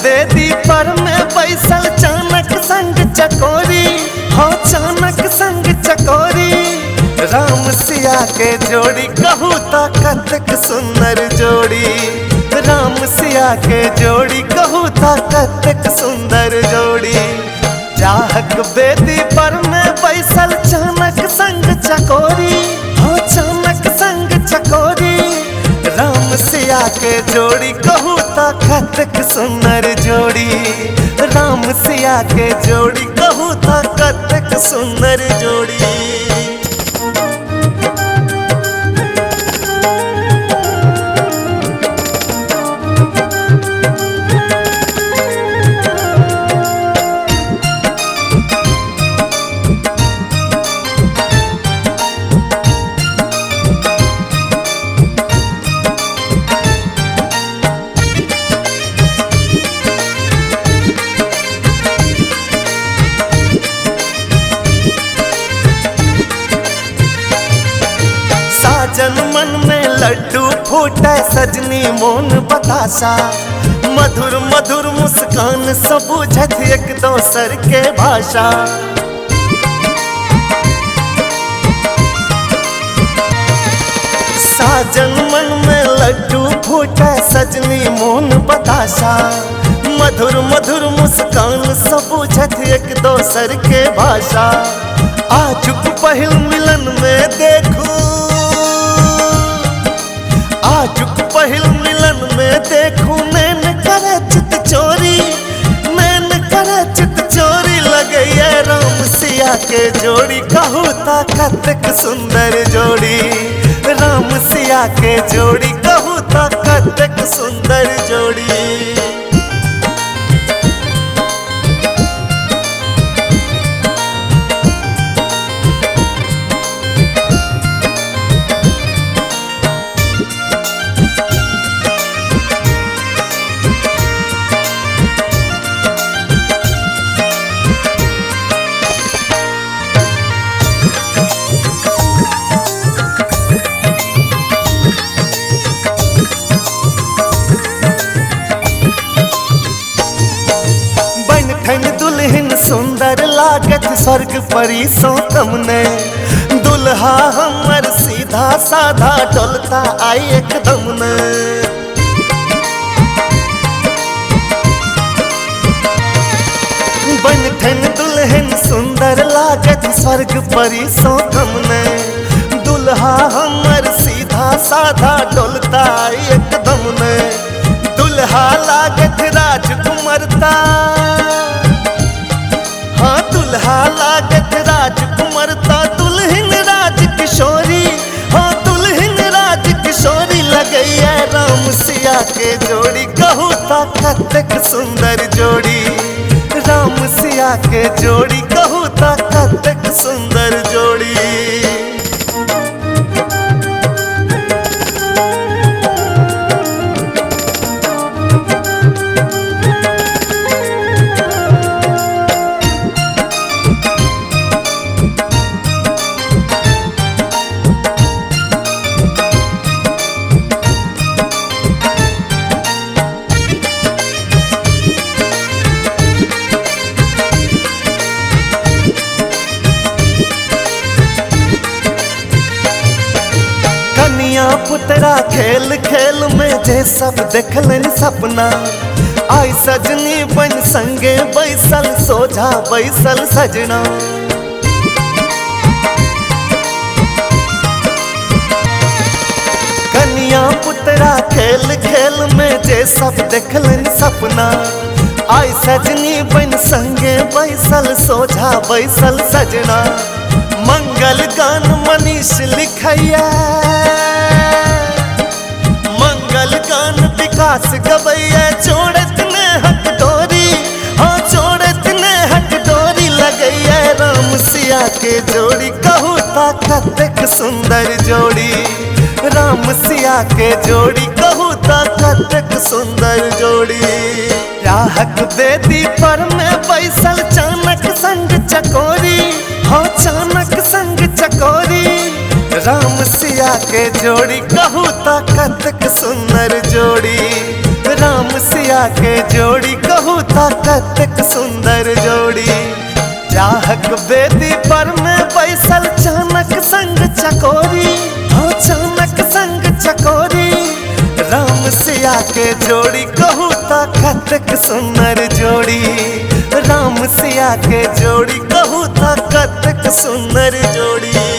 बेदी पर में बैसल चाणक संग चकोरी, हो चाणक संग चकोरी। राम सिया के जोड़ी कहूँ तो कतक सुंदर जोड़ी, राम सिया के जोड़ी कहूँ तो कतक सुंदर जोड़ी। चाहक बेदी पर में बैसल चाणक संग चकोरी, हो चाणक संग चकोरी। राम सिया के जोड़ी कहूँ तो कतक सुंदर जोड़ी, राम सिया के जोड़ी कहूँ तो कतक सुंदर जोड़ी। साजन मन में लड्डू फूटे सजनी मोन बतासा, मधुर मधुर मुस्कान सब बुझत एक दोसर के भाषा। साजन मन में लड्डू फूटे सजनी मोन बतासा, मधुर मधुर मुस्कान सब बुझत एक दोसर के भाषा। आजुक पहिल मिलन में देखूं, आजुक पहिल मिलन में देखूं नैन करे चित चोरी, नैन करे चित चोरी। लगे ये राम सिया के जोड़ी कहूँ तो कतक सुंदर जोड़ी, राम सिया के जोड़ी कहूँ तो कतक सुंदर जोड़ी। दुल्हन सुंदर लागत स्वर्ग परी सो तमने, दुल्हा हमर सीधा साधा डोलता आई एकदम ने। बनठन दुल्हन सुंदर लागत स्वर्ग परी सो तमने, दुल्हा हमर सीधा साधा डोलता आई एकदम ने। दुल्हा लागत राजकुमारता, हाँ दुल्हा लागत राजकुमारता, दुल्हन राज किशोरी, हाँ दुल्हन राज किशोरी। लगई है राम सिया के जोड़ी कहूँ तो कतक सुंदर जोड़ी, राम सिया के जोड़ी कहूँ तो कतक सुंदर जोड़ी। पुतरा खेल खेल में जे सब देखलन सपना, आई सजनी बन संगे बैसल सोझा बैसल सजना। कन्या पुतरा खेल खेल में जे सब देखलन सपना, आई सजनी बन संगे बैसल सोझा बैसल सजना। मंगल गान मनीष लिखैया, मंगल गान विकास गवैया। जोड़त ने हक डोरी, हाँ जोड़त ने हक डोरी। लगैया राम सिया के जोड़ी कहूँ तो कतक सुंदर जोड़ी, राम सिया के जोड़ी कहूँ तो कतक सुंदर जोड़ी। राहक बेदी पर में बैसल चाणक संग चकोरी, हो चाणक संग चकोरी। राम सिया के जोड़ी कहूँ तो कतक सुंदर जोड़ी, राम सिया के जोड़ी कहूँ ता कतेक सुंदर जोड़ी। चाहक बेदी पर में बैसल चानक संग चकोरी, हो चानक संग चकोरी। राम सिया के जोड़ी कहूँ ता कतेक सुंदर जोड़ी। राम सिया के जोड़ी कहूँ ता कतेक सुंदर जोड़ी।